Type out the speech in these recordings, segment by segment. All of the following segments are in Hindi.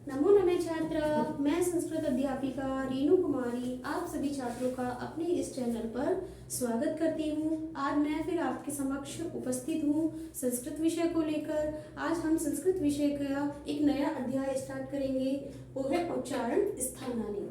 नमो नमः छात्र। मैं संस्कृत अध्यापिका रीनू कुमारी आप सभी छात्रों का अपने इस चैनल पर स्वागत करती हूँ। आज मैं फिर आपके समक्ष उपस्थित हूँ संस्कृत विषय को लेकर। आज हम संस्कृत विषय का एक नया अध्याय स्टार्ट करेंगे, वो है उच्चारण स्थानानी।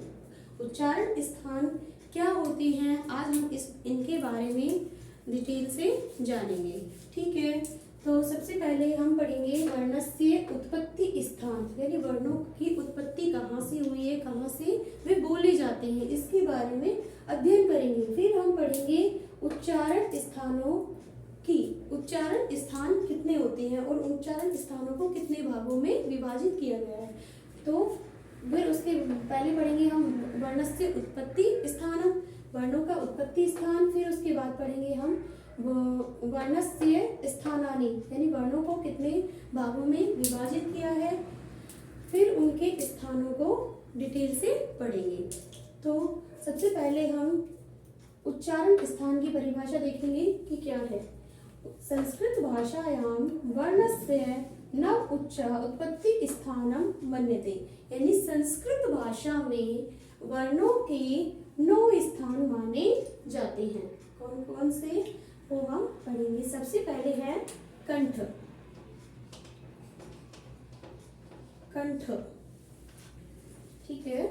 उच्चारण स्थान क्या होते हैं, आज हम इनके बारे में डिटेल से जानेंगे। ठीक है, तो सबसे पहले हम पढ़ेंगे वर्णस्य उत्पत्ति स्थान, यानी वर्णों की उत्पत्ति कहाँ से हुई है, कहाँ से वे बोले जाते हैं, इसके बारे में अध्ययन करेंगे। फिर हम पढ़ेंगे उच्चारण स्थानों की, उच्चारण स्थान कितने होते हैं और उच्चारण स्थानों को कितने भागों में विभाजित किया गया है। तो फिर उसके पहले पढ़ेंगे हम वर्णस्य उत्पत्ति स्थान, वर्णों का उत्पत्ति स्थान। फिर उसके बाद पढ़ेंगे हम वर्णस्य स्थानानि, यानी वर्णों को कितने भागों में विभाजित किया है, फिर उनके स्थानों को डिटेल से पढ़ेंगे। तो सबसे पहले हम उच्चारण स्थान की परिभाषा देखेंगे कि क्या है। संस्कृत भाषायां वर्णस्य नव उत्पत्ति स्थानम मन्यते, यानी संस्कृत भाषा में वर्णों के 9 स्थान माने जाते हैं। कौन कौन से वो हम पढ़ेंगे। सबसे पहले है कंठ। कंठ, ठीक है,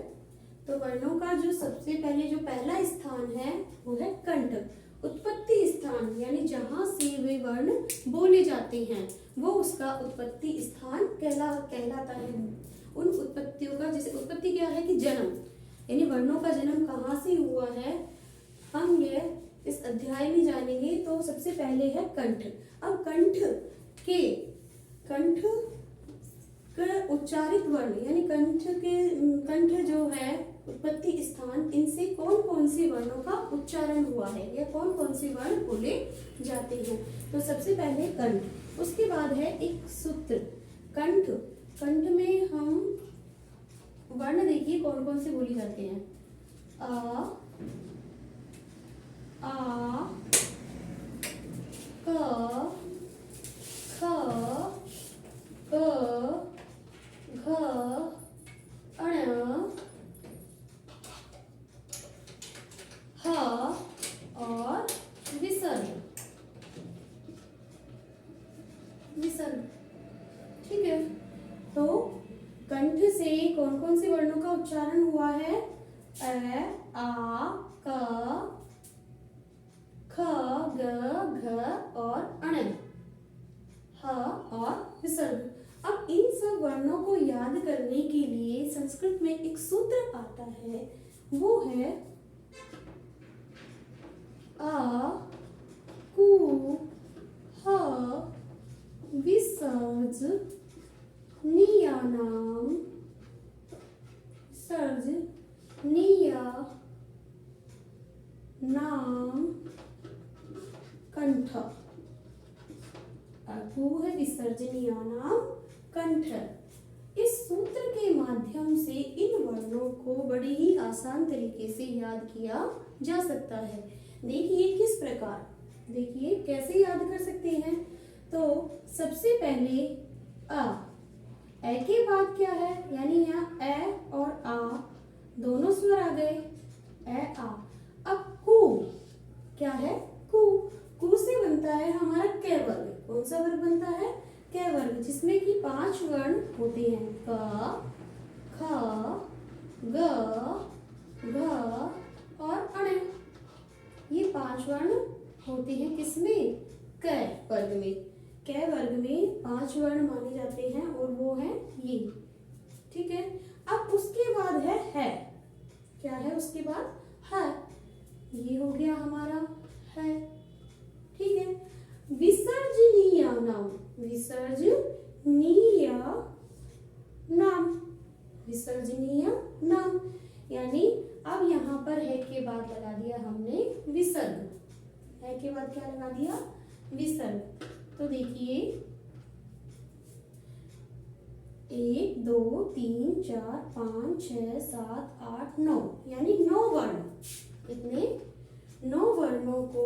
तो वर्णों का जो सबसे पहले जो पहला स्थान है वो है कंठ। उत्पत्ति स्थान, यानी जहां से वे वर्ण बोले जाते हैं वो उसका उत्पत्ति स्थान कहलाता है। उन उत्पत्तियों का, जैसे उत्पत्ति क्या है कि जन्म, यानी वर्णों का जन्म कहाँ से हुआ है, हम ये इस अध्याय में जानेंगे। तो सबसे पहले है कंठ। अब कंठ का उच्चारित वर्ण, यानी कंठ जो है उत्पत्ति स्थान, इनसे कौन कौन से वर्णों का उच्चारण हुआ है या कौन कौन से वर्ण बोले जाते हैं। तो सबसे पहले कंठ, उसके बाद है एक सूत्र कंठ। कंठ में हम वर्ण देखिए कौन कौन से बोले जाते हैं। आ, क, ख, ग, घ, अण, ह और विसर्ग। ठीक है, तो कंठ से कौन कौन से वर्णों का उच्चारण हुआ है। अ, आ, क, ख, ग, घ और अण, ह और विसर्ग। अब इन सब वर्णों को याद करने के लिए संस्कृत में एक सूत्र आता है, वो है आ, कु, ह, विसर्ज, नियानाम, विसर्ज, निया, नाम, कंठ। वो है विसर्जनीयानाम कंठ। इस सूत्र के माध्यम से इन वर्णों को बड़े ही आसान तरीके से याद किया जा सकता है। देखिए किस प्रकार, देखिए कैसे याद कर सकते हैं। तो सबसे पहले अ के बाद क्या है, यानी यहाँ ए और आ दोनों स्वर आ गए, ए आ। अब कु क्या है, कु से बनता है हमारा कै वर्ग। कौन सा वर्ग बनता है, कै वर्ग, जिसमें कि 5 वर्ण होते हैं, क, ख, ग, घ और अण। ये 5 वर्ण होते हैं किसमें, कै वर्ग में। कै वर्ग में 5 वर्ण माने जाते हैं और वो है ये। ठीक है, अब उसके बाद है क्या है, उसके बाद है, ये हो गया हमारा है। ठीक है, विसर्जनीय नाम, विसर्जनीय नाम, विसर्जनीय नाम, यानी अब यहाँ पर है के बाद लगा दिया हमने विसर्ग। है के बाद क्या लगा दिया, विसर्ग। तो देखिए 1 2 3 4 5 6 7 8 9, यानी 9 वर्ण। कितने, 9 वर्णों को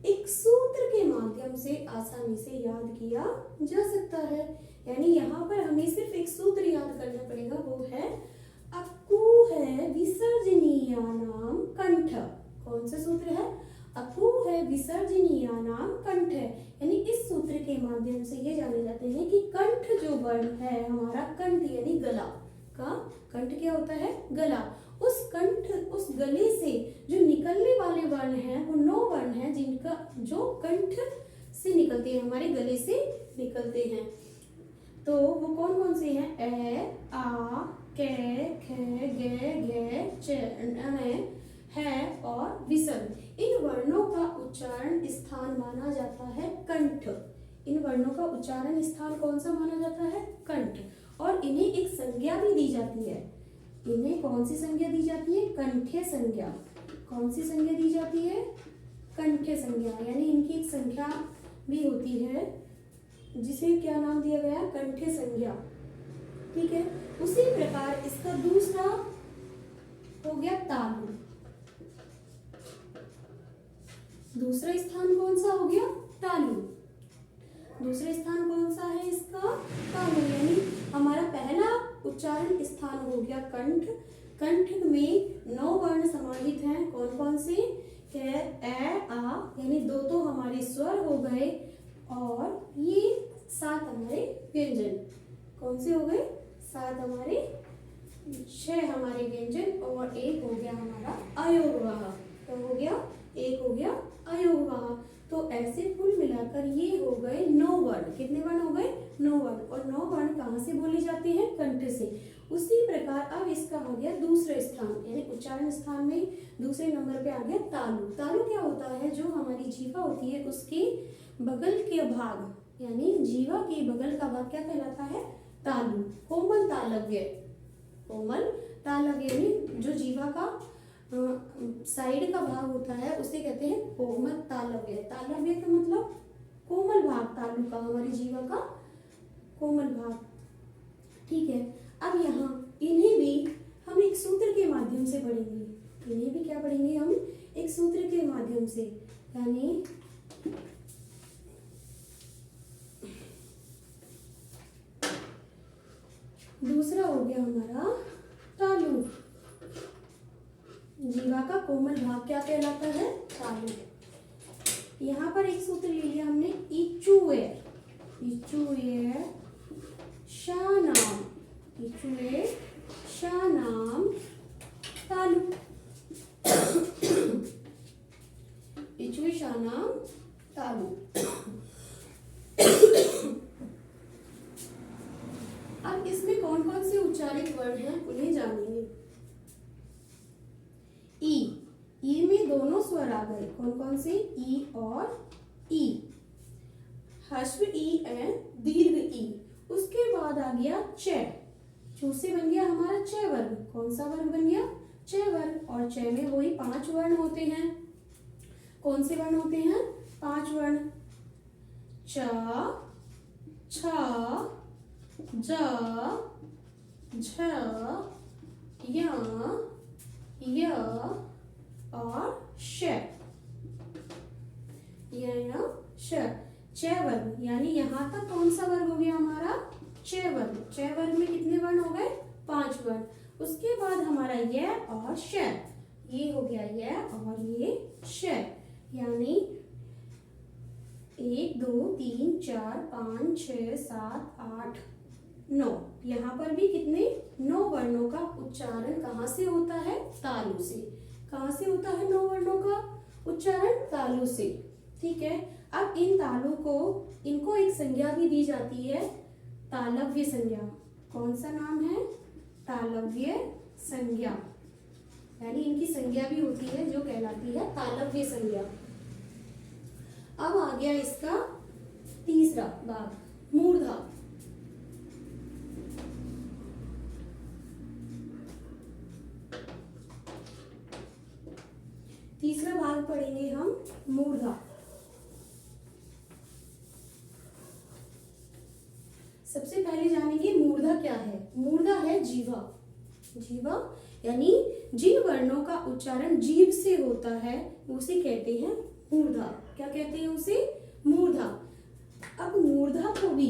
एक सूत्र के माध्यम से आसानी से याद किया जा सकता है। यानी यहाँ पर हमें सिर्फ एक सूत्र याद करना पड़ेगा, विसर्जनीयानाम कंठ। कौन सा सूत्र है? अकु है विसर्जनीयानाम कंठ, यानी इस सूत्र के माध्यम से ये जाने जाते हैं कि कंठ जो वर्ण है हमारा, कंठ यानी गला का, कंठ क्या होता है? गला। उस कंठ, उस गले से जो निकलने वाले वर्ण हैं वो 9 वर्ण हैं जिनका, जो कंठ से निकलते हैं, हमारे गले से निकलते हैं। तो वो कौन कौन से हैं? ए, आ, के, खे, गे, घे, च, है और विसर्ग। इन वर्णों का उच्चारण स्थान माना जाता है कंठ। इन वर्णों का उच्चारण स्थान कौन सा माना जाता है? कंठ। और इन्हें एक संज्ञा भी दी जाती है। इन्हें कौन सी संज्ञा दी जाती है? कंठ्य संज्ञा। कौन सी संज्ञा दी जाती है? कंठ्य संज्ञा, यानी इनकी एक संख्या भी होती है जिसे क्या नाम दिया गया? कंठ्य संज्ञा। ठीक है। उसी प्रकार इसका दूसरा हो गया तालु। दूसरा स्थान कौन सा हो गया? तालु। दूसरा स्थान कौन सा है इसका? तालु। यानी हमारा पहला उच्चारण स्थान हो गया कंठ। कंठ में 9 वर्ण समाहित हैं। कौन कौन से? ए, आ, यानी 2 तो हमारे स्वर हो गए और ये 7 हमारे व्यंजन। कौन से हो गए? 7 हमारे, 6 हमारे व्यंजन और 1 हो गया हमारा अयोगवाह। तो हो गया 1 हो गया अयोगवाह। तो ऐसे कुल मिलाकर ये हो गए 9 वर्ण। कितने वर्ण हो गए? 9 वर्ण। और 9 वर्ण कहाँ से बोले जाते हैं? कंठ से। उसी प्रकार अब इसका आ गया दूसरा स्थान, यानी उच्चारण स्थान में दूसरे नंबर पे आ गया तालु। तालु क्या होता है? जो हमारी जीवा होती है उसके बगल के भाग, यानी जीवा के बगल का भाग क्या कहलाता है? तालु। कोमल तालव्य। कोमल तालव्य यानी जो जीवा का साइड का भाग होता है उसे कहते हैं कोमल तालव्य। तालव्य का मतलब कोमल भाग, तालु का, हमारी जीवा का कोमल भाग। ठीक है। अब यहाँ इन्हें भी हम एक सूत्र के माध्यम से पढ़ेंगे। इन्हें भी क्या पढ़ेंगे हम? एक सूत्र के माध्यम से, यानी दूसरा हो गया हमारा तालु। जीवा का कोमल भाग क्या कहलाता है? तालु। यहाँ पर एक सूत्र ले लिया हमने, इचुएर। इचुएर शानाम। इचुएर शानाम तालु। इचुएर शानाम तालु। अब इसमें कौन कौन से उच्चारित वर्ण हैं उन्हें जानेंगे। ई। ई में दोनों स्वर आ गए। कौन कौन से? ई और ई। ह्रस्व ई एंड दीर्घ ई। उसके बाद आ गया च। चू से बन गया हमारा च वर्ग। कौन सा वर्ग बन गया? च वर्ग। और च में वही 5 वर्ण होते हैं। कौन से वर्ण होते हैं? 5 वर्ण। च, छ, ज, झ, य, य और श। य, श। च वर्ग, यानी यहाँ तक कौन सा वर्ग हो गया हमारा? च वर्ग। च वर्ग में कितने वर्ण हो गए? 5 वर्ण। उसके बाद हमारा य और श। ये हो गया य और ये श, यानी 1 2 3 4 5 6 7 8 9। यहाँ पर भी कितने? 9 वर्णों का उच्चारण कहाँ से होता है? तालु से। कहाँ से होता है 9 वर्णों का उच्चारण? तालु से। ठीक है। अब इन तालु को, इनको एक संज्ञा भी दी जाती है, तालव्य संज्ञा। कौन सा नाम है? तालव्य संज्ञा। यानी इनकी संज्ञा भी होती है जो कहलाती है तालव्य संज्ञा। अब आ गया इसका तीसरा भाग, मूर्धा। तीसरा भाग पढ़ेंगे हम मूर्धा। सबसे पहले जानेंगे मूर्धा क्या है। मूर्धा है जीवा। जीवा यानी जिन वर्णों का उच्चारण जीभ से होता है उसे कहते हैं मूर्धा। क्या कहते हैं उसे? मूर्धा। अब मूर्धा को भी,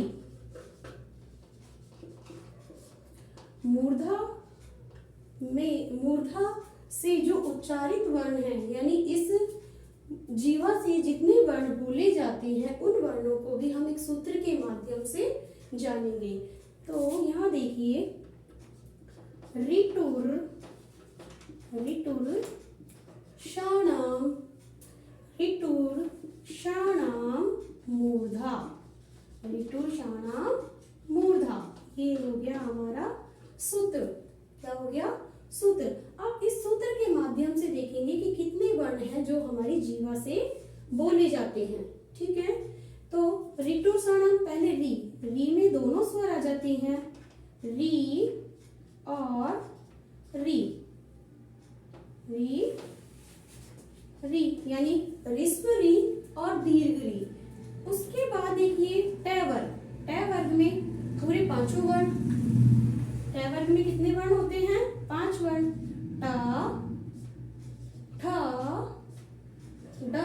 मूर्धा से जो उच्चारित वर्ण है, यानी इस जीवा से जितने वर्ण बोले जाते हैं उन वर्णों को भी हम एक सूत्र के माध्यम से जानेंगे। तो यहाँ देखिए, रिटुर, रिटुर शाणाम, रिटुर शाणाम मूर्धा, रिटुर शाणाम मूर्धा, ये हो गया हमारा सूत्र। क्या हो गया? सूत्र। आप इस सूत्र के माध्यम से देखेंगे कि कितने वर्ण हैं जो हमारी जीवा से बोले जाते हैं। ठीक है, तो रिटुर शाणाम, पहले री, री में दोनों स्वर आ जाते हैं, री और री, री री, यानी ह्रस्व री और दीर्घ री। उसके बाद देखिए टै वर्ग, टै वर्ग में पूरे पांचों वर्ण, टै वर्ग में कितने वर्ण होते हैं? 5 वर्ण, ट, ठ, ड,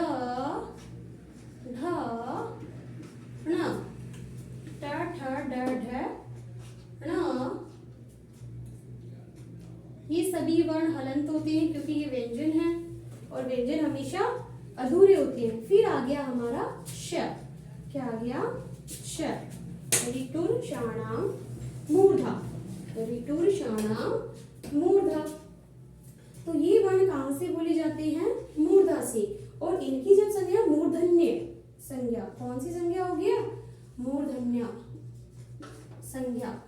ढ, ण, ट, ठ, ड, ढ, ण। ये सभी वर्ण हलंत होते हैं क्योंकि ये व्यंजन है और व्यंजन हमेशा अधूरे होते हैं। फिर आ गया हमारा श, क्या आ गया? श, रिटुर शाणाम मूर्धा, रिटुर शाणाम मूर्धा। तो ये वर्ण कहाँ से बोले जाते हैं? मूर्धा से। और इनकी जब संज्ञा मूर्धन्य संज्ञा, कौन सी संज्ञा हो गया? मूर्धन्य संज्ञा।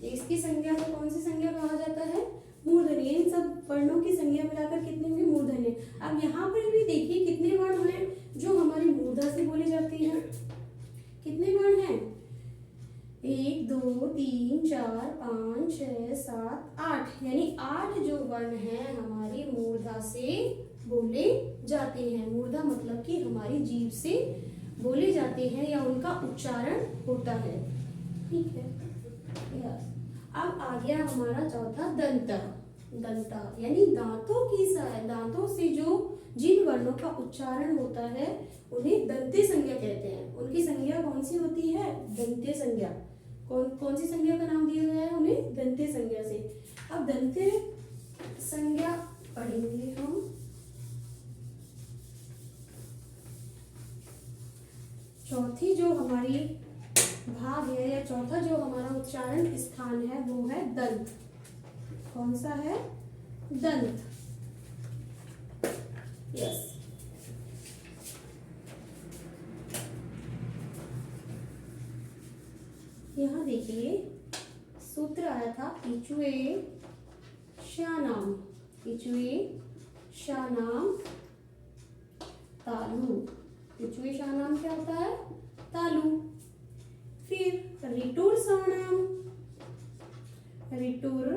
इसकी संज्ञा को कौन सी संज्ञा कहा जाता है? मूर्धन्य। इन सब वर्णों की संज्ञा मिलाकर कितने होंगे? मूर्धन्य। अब यहाँ पर भी देखिए कितने वर्ण हैं जो हमारी मूर्धा से बोले जाते हैं। कितने वर्ण हैं? 1 2 3 4 5 6 7 8, यानी 8 जो वर्ण हैं हमारी मूर्धा से बोले जाते हैं। मूर्धा मतलब कि हमारी जीभ से बोले जाते हैं या उनका उच्चारण होता है। ठीक है, अब आ गया हमारा चौथा दंत, दंत यानी दांतों से जो जिन वर्णों का उच्चारण होता है उन्हें दंते संज्ञा कहते हैं। उनकी संज्ञा कौन सी होती है? दंते संज्ञा। कौन सी संज्ञा का नाम दिया गया है उन्हें? दंते संज्ञा से। अब दंते संज्ञा पढ़ेंगे हम। चौथी जो हमारी भाग है या चौथा जो हमारा उच्चारण स्थान है वो है दंत। कौन सा है? दंत। यस, यहाँ देखिए सूत्र आया था इचुए शानाम, इचुए शानाम तालु। इचुए शानाम क्या होता है? तालु। फिर रिटुर शाणाम, रिटुर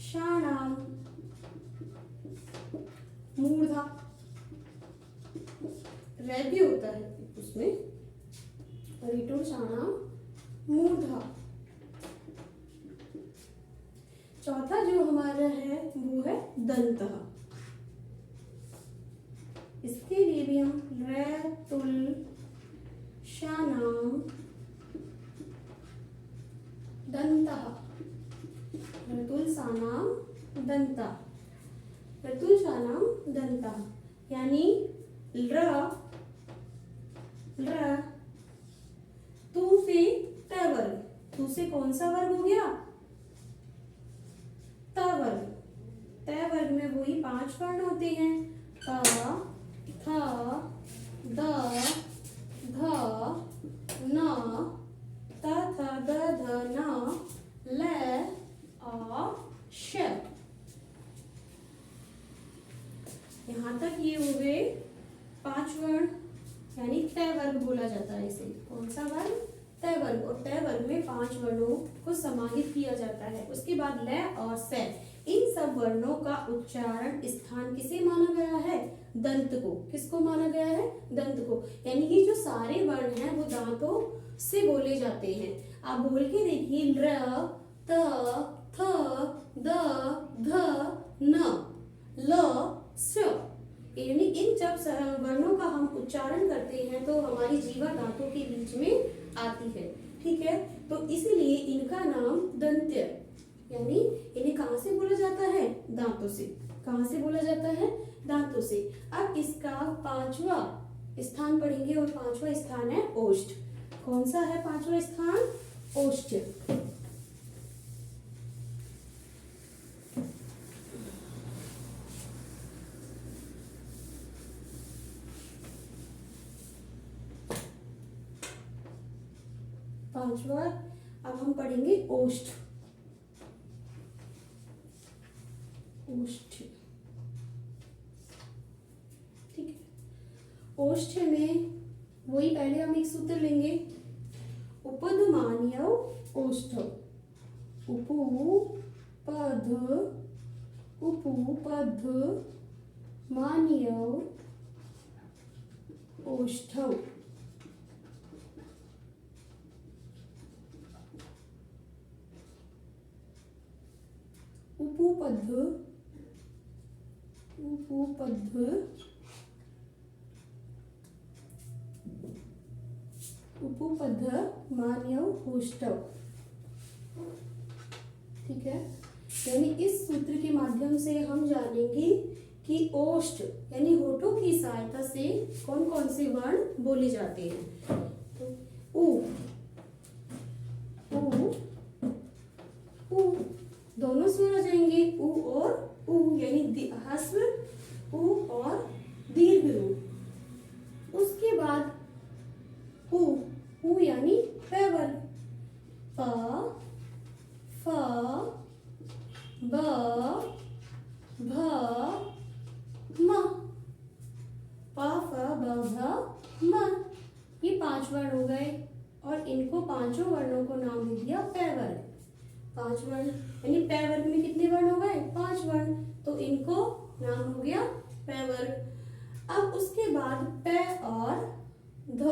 शाणाम मूर्धा, रे भी होता है उसमें, रिटुर शाणाम मूर्धा। चौथा जो हमारा है वो है दंत। इसके लिए भी हम रे तुल शानाम दंता, ऋतुल शानाम दंता, ऋतुल शानाम दंता, यानी र तू से त वर्ग, तू से कौन सा वर्ग हो गया? त वर्ग। त वर्ग में वही 5 वर्ण होते हैं, त, थ, द, ध, न, त, थ, द, ध, न, ल, आ, श। यहाँ तक ये हो गए 5 वर्ण, यानी तय वर्ग बोला जाता है इसे। कौन सा वर्ग? तय वर्ग। और तय वर्ग में 5 वर्णों को समाहित किया जाता है। उसके बाद ल और स, इन सब वर्णों का उच्चारण स्थान किसे माना गया है? दंत को। किसको माना गया है? दंत को। यानी कि जो सारे वर्ण हैं वो दांतों से बोले जाते हैं। आप बोल के देखिए, र, त, थ, द, ध, न, ल, स। यानी इन जब वर्णों का हम उच्चारण करते हैं तो हमारी जीवा दांतों के बीच में आती है। ठीक है, तो इसीलिए इनका नाम दंत्य यानी इन्हें कहाँ से बोला जाता है? दांतों से। कहाँ से बोला जाता है? दांतों से। अब इसका पांचवा स्थान पढ़ेंगे और पांचवा स्थान है ओष्ठ। कौन सा है पांचवा स्थान? ओष्ठ। पांचवा अब हम पढ़ेंगे ओष्ठ। ओष्ठ, ठीक है। ओष्ठ में वही पहले हम एक सूत्र लेंगे, उपधमानीय ओष्ठ। उपपद मानीय ओष्ठ। उपपद मान्य ओष्ठ, ठीक है। यानी इस सूत्र के माध्यम से हम जानेंगे कि ओष्ठ यानी होठों की सहायता से कौन कौन से वर्ण बोले जाते हैं। तो उ दोनों स्वर आ जाएंगे, उ और उ, यानी ह्रस्व उ और दीर्घ उ। उसके बाद उ यानी पैवर, प फ ब भ म, प फ ब भ म। ये 5 वर्ण हो गए और इनको पांचों वर्णों को नाम दे दिया पैवर। 5 वर्ण यानी पै वर्ग में कितने वर्ण हो गए? 5 वर्ण, तो इनको नाम हो गया पैवर। अब उसके बाद पै और ध,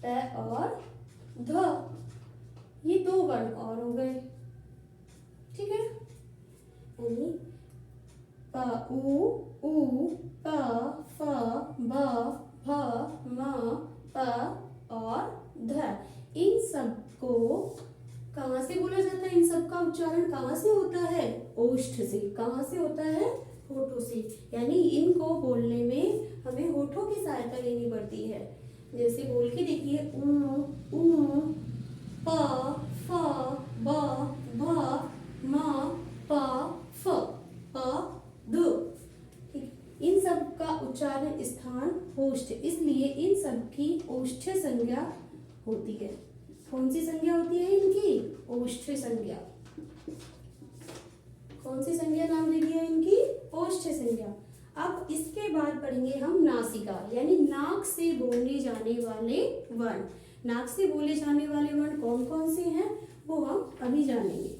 पै और ध, ये 2 वर्ण और हो गए, ठीक है। यानी प उ प फ ब भ म प और ध, इन सबको कहाँ से बोला जाता है? इन सब का उच्चारण कहाँ से होता है? ओष्ठ से। कहाँ से होता है? होठों से। यानी इनको बोलने में हमें होठों की सहायता लेनी पड़ती है। जैसे बोल के देखिए, उ प फ ब भ म प फ प ध। इन सब का उच्चारण स्थान ओष्ठ, इसलिए इन सब की ओष्ठ संज्ञा होती है। कौन सी संज्ञा होती है इनकी? ओष्ठ संज्ञा। कौन सी संज्ञा नाम दे दिया इनकी? ओष्ठ संज्ञा। अब इसके बाद पढ़ेंगे हम नासिका, यानी नाक से बोले जाने वाले वर्ण। नाक से बोले जाने वाले वर्ण कौन कौन से हैं वो हम अभी जानेंगे।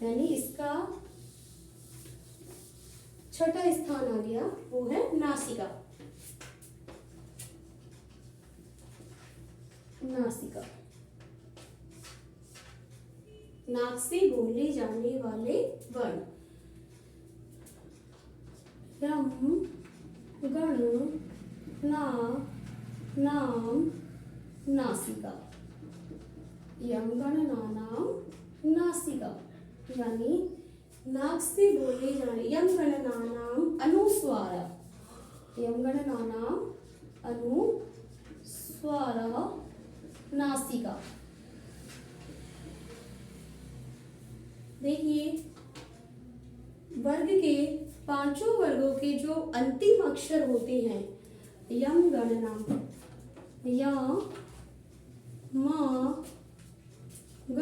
यानी इसका छठा स्थान आ गया, वो है नासिका। नासिका, नाक से बोले जाने वाले वर्ण। यम गण ना नाम नासिका। यम गण ना नाम नासिका, यानी नाक से बोले जाने, यम गण ना नाम अनुस्वार, यम गण ना नाम अनुस्वार नासिका। देखिए, वर्ग के पांचों वर्गों के जो अंतिम अक्षर होते हैं, यम गणना, य म ग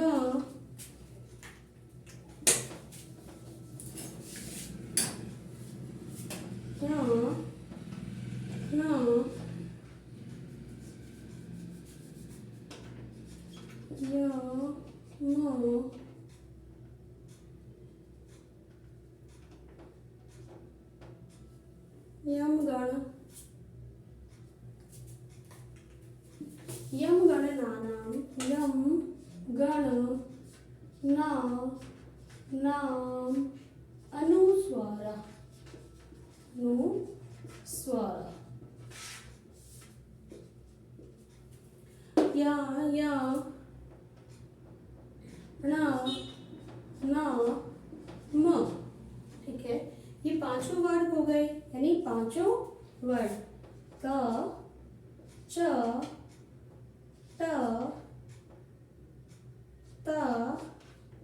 य न य म यम गण नानाम यम गण ना नाम अनुस्वारा, अनुस्वारा। या न न, म। ठीक है, ये पांचों वर्ड हो गए, यानी पांचों वर्ड क, च, ट, त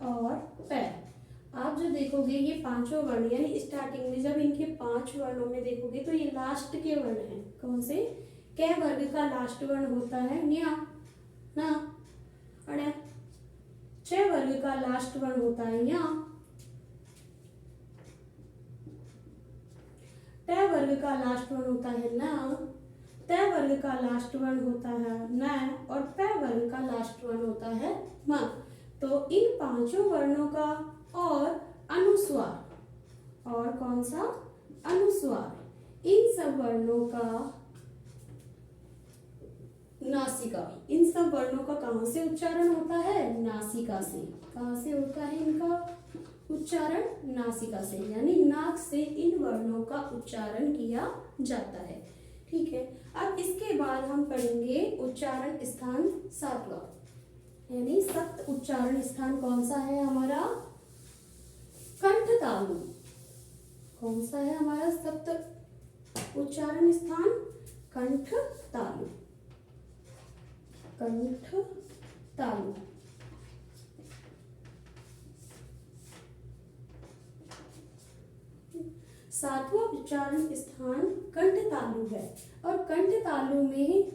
और प। आप जो देखोगे ये पांचों वर्ण, यानी स्टार्टिंग में जब इनके 5 वर्णों में देखोगे तो ये लास्ट के वर्ण हैं। कौन से? कै वर्ग का लास्ट वर्ण होता है न्या, ना, और च वर्ग का लास्ट वर्ण होता है या, ट वर्ग का लास्ट वर्ण होता है न, त वर्ग का लास्ट वर्ण होता है न, और प वर्ग का लास्ट वर्ण होता है म। तो इन पांचों वर्णों का और अनुस्वार, और कौन सा? अनुस्वार, इन सब वर्णों का नासिका, इन सब वर्णों का कहां से उच्चारण होता है? नासिका से। कहां से होता है इनका उच्चारण? नासिका से, यानी नाक से इन वर्णों का उच्चारण किया जाता है। ठीक है, अब इसके बाद हम पढ़ेंगे उच्चारण स्थान 7वां, यानी सप्त उच्चारण स्थान कौन सा है हमारा? कंठ तालु। कौन सा है हमारा सप्त उच्चारण स्थान? कंठ तालु। कंठ तालु। सातवां उच्चारण स्थान कंठ तालु है, और कंठ तालु में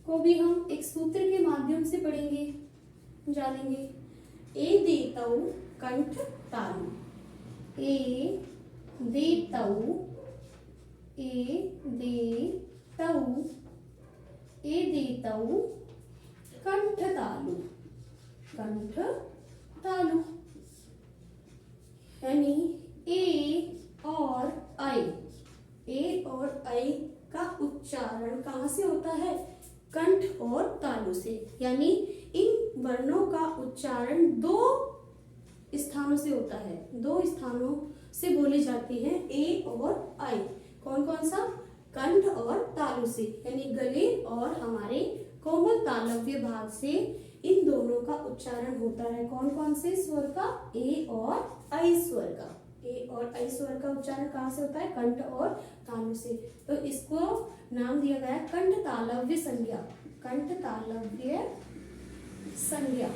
को भी हम एक सूत्र के माध्यम से पढ़ेंगे, जानेंगे। ए देतौ कंठ तालु, ए देतौ, ए देतौ, ए देतौ कंठ तालु, कंठ तालु, यानी ए और आई, ए और आई का उच्चारण कहाँ से होता है? कंठ और तालु से, यानी इन वर्णों का उच्चारण 2 स्थानों से होता है, 2 स्थानों से बोले जाते हैं ए और आई। कौन कौन सा? कंठ और तालु से, यानी गले और हमारे कोमल तालव्य भाग से इन दोनों का उच्चारण होता है। कौन कौन से स्वर का? ए और आई स्वर का। ए और आई स्वर का उच्चारण कहाँ से होता है? कंठ और तालु से। तो इसको नाम दिया गया है कंठ तालव्य संज्ञा, कंठ तालव्य संज्ञा।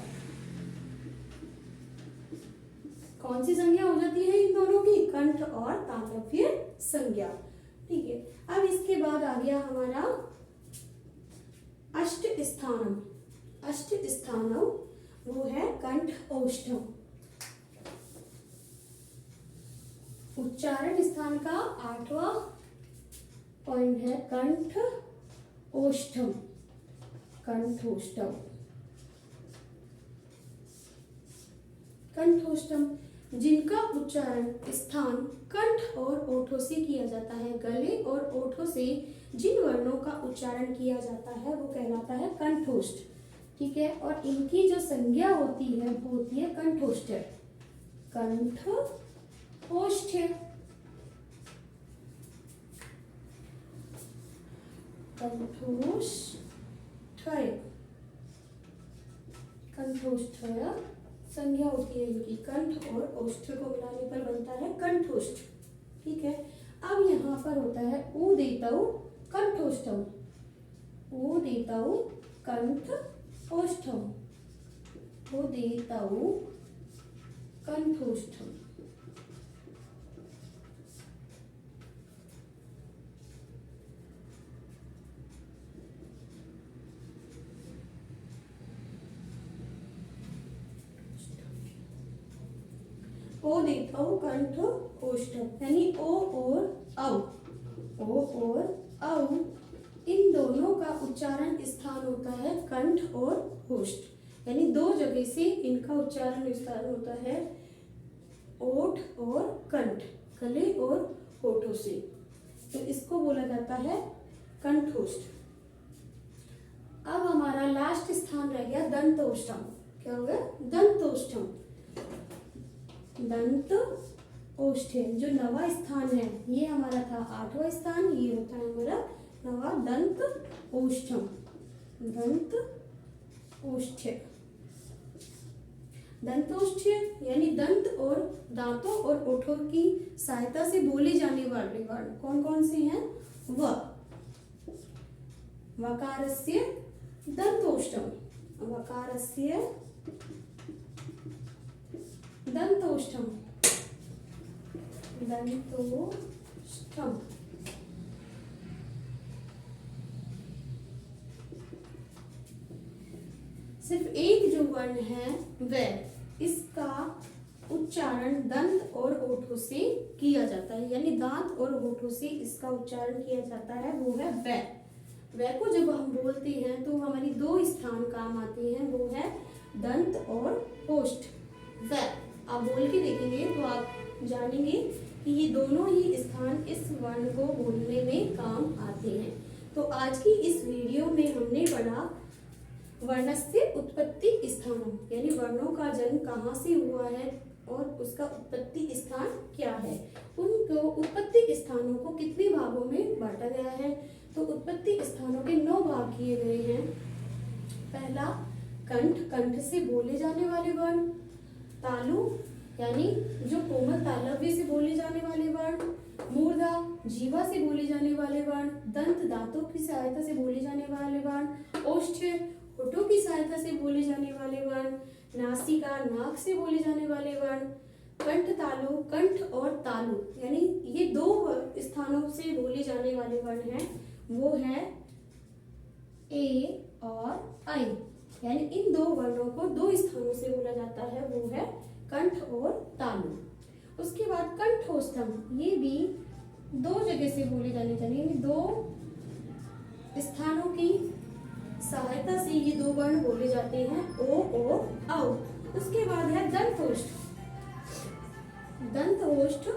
कौन सी संज्ञा हो जाती है इन दोनों की? कंठ और तालव्य संज्ञा। ठीक है, अब इसके बाद आ गया हमारा अष्ट स्थानम। अष्ट स्थानम वो है कंठ ओष्ठम। उच्चारण स्थान का 8वां पॉइंट है कंठ ओष्ठम, कंठोष्ठम, कंठोष्ठम, जिनका उच्चारण स्थान कंठ और ओठों से किया जाता है। गले और ओठों से जिन वर्णों का उच्चारण किया जाता है वो कहलाता है कंठोष्ठ। ठीक है, और इनकी जो संज्ञा होती है वो होती है कंठोष्ठ, कंठ ओष्ठ। कंठोष्ठय, कंठोष्ठय संज्ञा होती है इनकी, कंठ और ओष्ठ को मिलाने पर बनता है कंठोष्ठ। ठीक है, अब यहाँ पर होता है ऊ देतौ कंठोष्ठम, ऊ देतौ कंठ ओष्ठम, ऊ देतौ कंठोष्ठम। ओ देतौ कंठ ओष्ठम, यानी ओ और औ, ओ और औ इन दोनों का उच्चारण स्थान होता है कंठ और ओष्ठ, यानी 2 जगह से इनका उच्चारण स्थान होता है ओठ और कंठ, गले और होठों से, तो इसको बोला जाता है कंठोष्ठ। अब हमारा लास्ट स्थान रह गया दंतोष्ठम। क्या हो गया? दंतोष्ठम। दंत ओष्ठ जो 9वां स्थान है, ये हमारा था 8वां स्थान, ये होता है हमारा 9वां दंत ओष्ठम, दंत ओष्ठ। दंतोष्ठ यानी दंत और दांतों और ओठों की सहायता से बोले जाने वाले वर्ण कौन कौन से हैं? वकारस्य दंतोष्ठम, वकारस्य दंतोष्ठम, दंतोष्ठम। सिर्फ एक जो वर्ण है वह, इसका उच्चारण दंत और होठों से किया जाता है, यानी दांत और होठों से इसका उच्चारण किया जाता है, वो है वह। वह को जब हम बोलते हैं तो हमारी दो स्थान काम आते हैं, वो है दंत और ओष्ठ। वह आप बोल के देखेंगे तो आप जानेंगे कि ये दोनों ही स्थान इस वर्ण को बोलने में काम आते हैं। तो आज की इस वीडियो में हमने पढ़ा वर्णस्य उत्पत्ति स्थानम, यानी वर्णों का जन्म कहाँ से हुआ है और उसका उत्पत्ति स्थान क्या है। उनको उत्पत्ति स्थानों को कितने भागों में बांटा गया है? तो उत्पत्ति स्थानों के 9 भाग किए गए हैं। पहला कंठ, कंठ से बोले जाने वाले वर्ण। तालु यानी जो कोमल तालव्य से बोले जाने वाले वर्ण। मूर्धा जीवा से बोले जाने वाले वर्ण। दंत दांतों की सहायता से बोले जाने वाले वर्ण। ओष्ठ होठों की सहायता से बोले जाने वाले वर्ण। नासिका नाक से बोले जाने वाले वर्ण। कंठ तालु, कंठ और तालु यानी ये 2 स्थानों से बोले जाने वाले वर्ण हैं, वो है ए और आई, यानी इन 2 वर्णों को 2 स्थानों से बोला जाता है, वो है कंठ और तालु। उसके बाद कंठोष्ठम, ये भी 2 जगह से बोले जाने चाहिए, 2 स्थानों की सहायता से ये 2 वर्ण बोले जाते हैं, ओ और औ। उसके बाद है दंतोष्ठ। दंतोष्ठ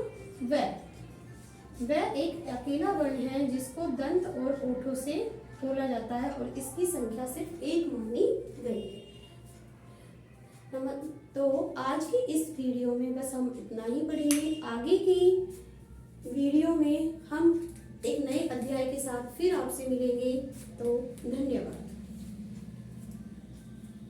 वह एक अकेला वर्ण है जिसको दंत और ओठों से बोला जाता है और इसकी संख्या सिर्फ 1 मानी गई है। तो आज की इस वीडियो में बस हम इतना ही पढ़ेंगे। आगे की वीडियो में हम एक नए अध्याय के साथ फिर आपसे मिलेंगे। तो धन्यवाद।